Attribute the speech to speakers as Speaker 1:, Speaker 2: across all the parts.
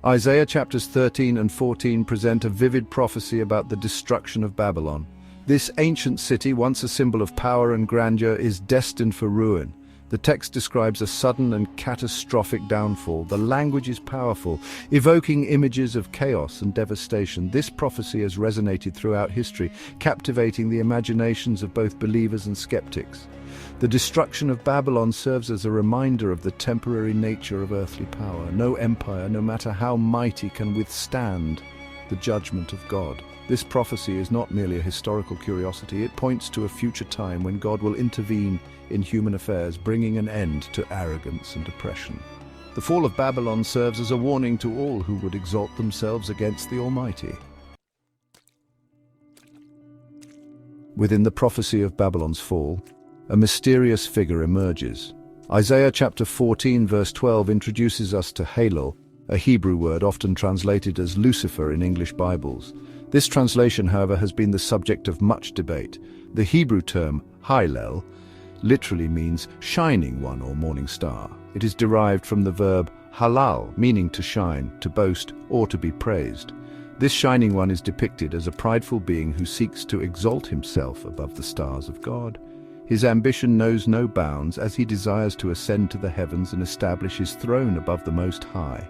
Speaker 1: Isaiah chapters 13 and 14 present a vivid prophecy about the destruction of Babylon. This ancient city, once a symbol of power and grandeur, is destined for ruin. The text describes a sudden and catastrophic downfall. The language is powerful, evoking images of chaos and devastation. This prophecy has resonated throughout history, captivating the imaginations of both believers and skeptics. The destruction of Babylon serves as a reminder of the temporary nature of earthly power. No empire, no matter how mighty, can withstand the judgment of God. This prophecy is not merely a historical curiosity. It points to a future time when God will intervene in human affairs, bringing an end to arrogance and oppression. The fall of Babylon serves as a warning to all who would exalt themselves against the Almighty. Within the prophecy of Babylon's fall, a mysterious figure emerges. Isaiah chapter 14 verse 12 introduces us to Halel, a Hebrew word often translated as Lucifer in English Bibles. This translation, however, has been the subject of much debate. The Hebrew term Hallel literally means shining one or morning star. It is derived from the verb halal, meaning to shine, to boast, or to be praised. This shining one is depicted as a prideful being who seeks to exalt himself above the stars of God. His ambition knows no bounds as he desires to ascend to the heavens and establish his throne above the Most High.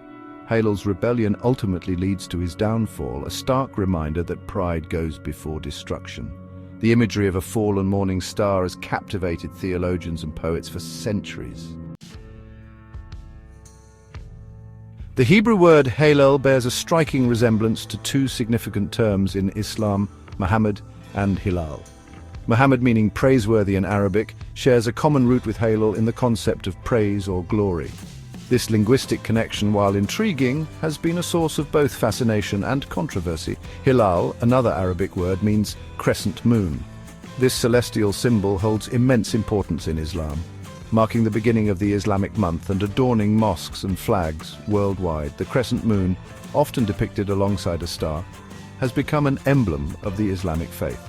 Speaker 1: Halel's rebellion ultimately leads to his downfall, a stark reminder that pride goes before destruction. The imagery of a fallen morning star has captivated theologians and poets for centuries. The Hebrew word Halel bears a striking resemblance to two significant terms in Islam, Muhammad and Hilal. Muhammad, meaning praiseworthy in Arabic, shares a common root with Halel in the concept of praise or glory. This linguistic connection, while intriguing, has been a source of both fascination and controversy. Hilal, another Arabic word, means crescent moon. This celestial symbol holds immense importance in Islam, marking the beginning of the Islamic month and adorning mosques and flags worldwide. The crescent moon, often depicted alongside a star, has become an emblem of the Islamic faith.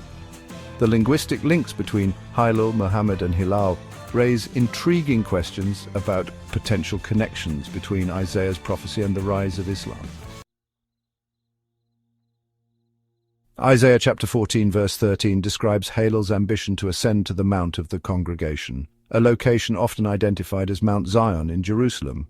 Speaker 1: The linguistic links between Halel, Muhammad and Hilal raise intriguing questions about potential connections between Isaiah's prophecy and the rise of Islam. Isaiah chapter 14 verse 13 describes Halel's ambition to ascend to the Mount of the Congregation, a location often identified as Mount Zion in Jerusalem.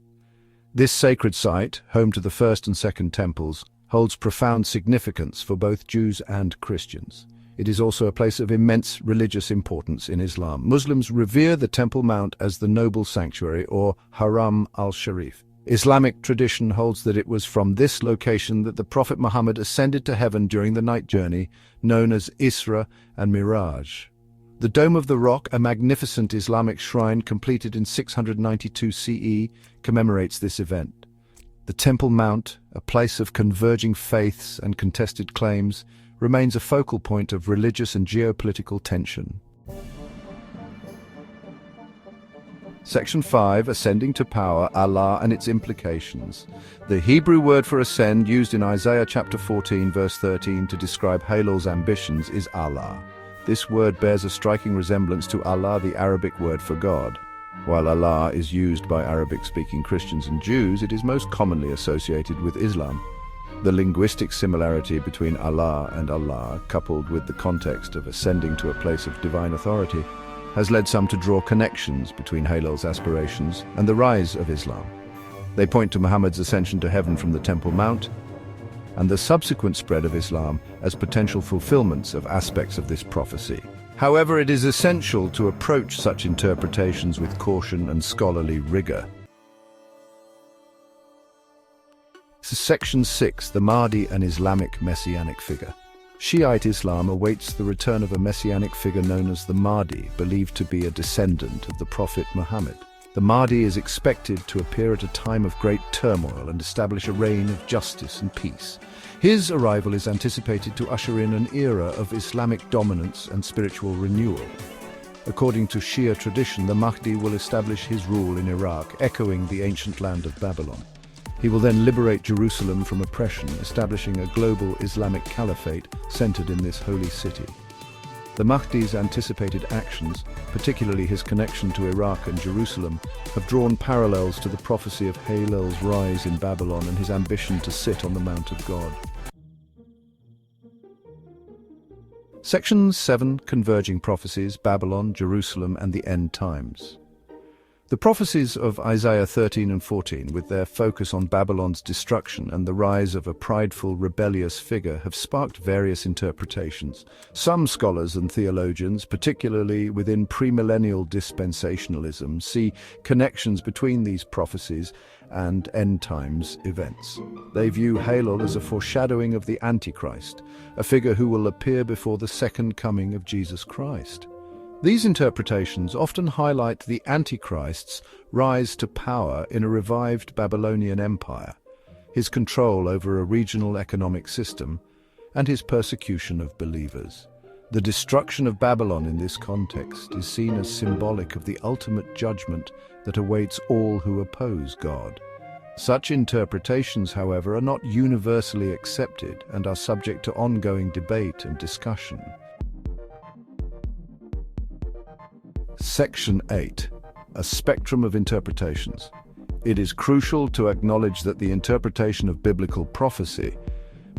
Speaker 1: This sacred site, home to the first and second temples, holds profound significance for both Jews and Christians. It is also a place of immense religious importance in Islam. Muslims revere the Temple Mount as the noble sanctuary, or Haram al-Sharif. Islamic tradition holds that it was from this location that the Prophet Muhammad ascended to heaven during the night journey, known as Isra and Miraj. The Dome of the Rock, a magnificent Islamic shrine completed in 692 CE, commemorates this event. The Temple Mount, a place of converging faiths and contested claims, remains a focal point of religious and geopolitical tension. Section 5, Ascending to Power, Allah and its Implications. The Hebrew word for ascend used in Isaiah chapter 14 verse 13 to describe Halel's ambitions is Allah. This word bears a striking resemblance to Allah, the Arabic word for God. While Allah is used by Arabic-speaking Christians and Jews, it is most commonly associated with Islam. The linguistic similarity between Allah and Allah, coupled with the context of ascending to a place of divine authority, has led some to draw connections between Halel's aspirations and the rise of Islam. They point to Muhammad's ascension to heaven from the Temple Mount and the subsequent spread of Islam as potential fulfillments of aspects of this prophecy. However, it is essential to approach such interpretations with caution and scholarly rigor. Section 6, the Mahdi, an Islamic messianic figure. Shiite Islam awaits the return of a messianic figure known as the Mahdi, believed to be a descendant of the Prophet Muhammad. The Mahdi is expected to appear at a time of great turmoil and establish a reign of justice and peace. His arrival is anticipated to usher in an era of Islamic dominance and spiritual renewal. According to Shia tradition, the Mahdi will establish his rule in Iraq, echoing the ancient land of Babylon. He will then liberate Jerusalem from oppression, establishing a global Islamic caliphate centered in this holy city. The Mahdi's anticipated actions, particularly his connection to Iraq and Jerusalem, have drawn parallels to the prophecy of Halel's rise in Babylon and his ambition to sit on the Mount of God. Section 7. Converging prophecies, Babylon, Jerusalem, and the End Times. The prophecies of Isaiah 13 and 14, with their focus on Babylon's destruction and the rise of a prideful, rebellious figure, have sparked various interpretations. Some scholars and theologians, particularly within premillennial dispensationalism, see connections between these prophecies and end times events. They view Halel as a foreshadowing of the Antichrist, a figure who will appear before the second coming of Jesus Christ. These interpretations often highlight the Antichrist's rise to power in a revived Babylonian empire, his control over a regional economic system, and his persecution of believers. The destruction of Babylon in this context is seen as symbolic of the ultimate judgment that awaits all who oppose God. Such interpretations, however, are not universally accepted and are subject to ongoing debate and discussion. Section 8. A spectrum of interpretations. It is crucial to acknowledge that the interpretation of biblical prophecy,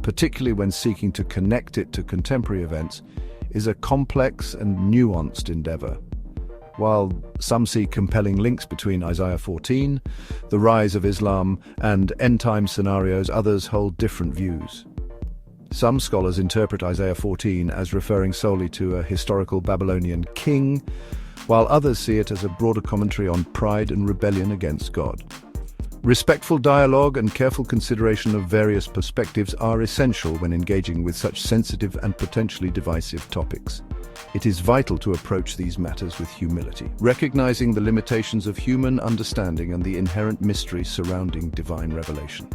Speaker 1: particularly when seeking to connect it to contemporary events, is a complex and nuanced endeavor. While some see compelling links between Isaiah 14, the rise of Islam, and end-time scenarios, others hold different views. Some scholars interpret Isaiah 14 as referring solely to a historical Babylonian king, while others see it as a broader commentary on pride and rebellion against God. Respectful dialogue and careful consideration of various perspectives are essential when engaging with such sensitive and potentially divisive topics. It is vital to approach these matters with humility, recognizing the limitations of human understanding and the inherent mystery surrounding divine revelation.